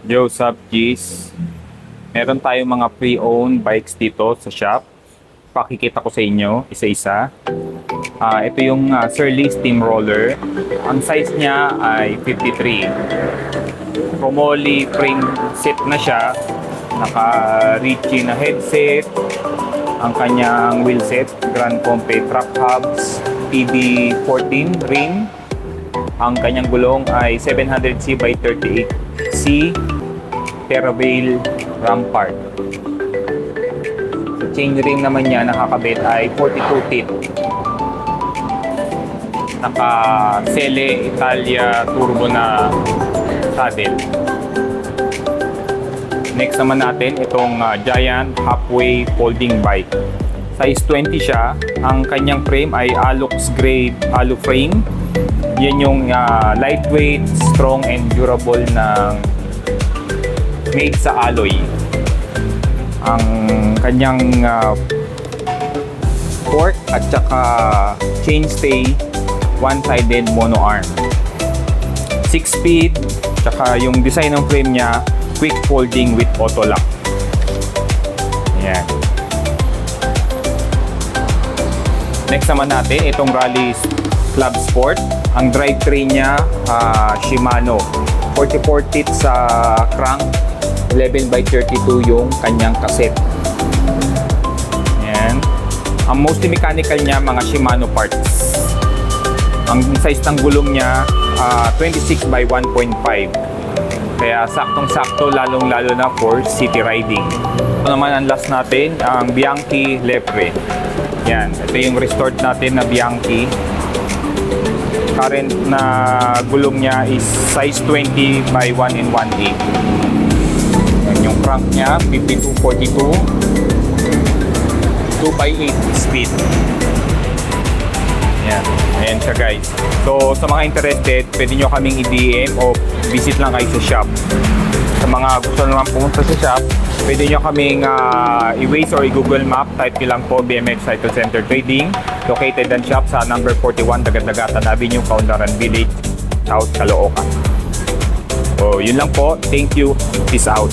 Yo, sup, G's? Meron tayong mga pre-owned bikes dito sa shop. Pakikita ko sa inyo, isa-isa. Ito yung Surly Steamroller. Ang size niya ay 53. Chromoly frame set na siya. Naka-Ritchie na headset. Ang kanyang wheelset, Grand Compe track hubs, TB14 rim. Ang kanyang gulong ay 700C by 38C Teravail Rampart. Sa chain ring naman niya nakakabit ay 42 teeth. Naka Selle Italia turbo na saddle. Next naman natin itong Giant Halfway folding bike. Size 20 siya. Ang kanyang frame ay Alux grade alu frame. Yan yung lightweight, strong and durable na made sa alloy. Ang kanyang fork at saka chainstay one-sided mono arm. 6-speed, saka yung design ng frame niya quick folding with auto lock. Ayan. Next naman natin itong Rally Club Sport. Ang drivetrain niya Shimano. 44 teeth sa crank, 11 by 32 yung kanyang cassette. Ayan. Ang mostly mechanical niya mga Shimano parts. Ang size ng gulong niya 26 by 1.5. Kaya saktong-sakto lalong-lalo na for city riding. Ito naman ang last natin, ang Bianchi Lepre. Yan, ito yung restored natin na Bianchi. Current na gulong niya is size 20 by 1 and 1/8. Yan yung crank niya, 5242, 2 by 8 speed. Yan, ayan siya guys. So sa mga interested, pwede nyo kaming i-DM o visit lang kayo sa shop. Sa mga gusto naman pumunta sa shop, pwede nyo kaming i-Waze or i-Google Map. Type nyo lang po BMX Cycle Center Trading. Located ang shop sa number 41 Dagat-Dagatan Avenue, Kaunlaran Village, South Caloocan. So yun lang po. Thank you. Peace out.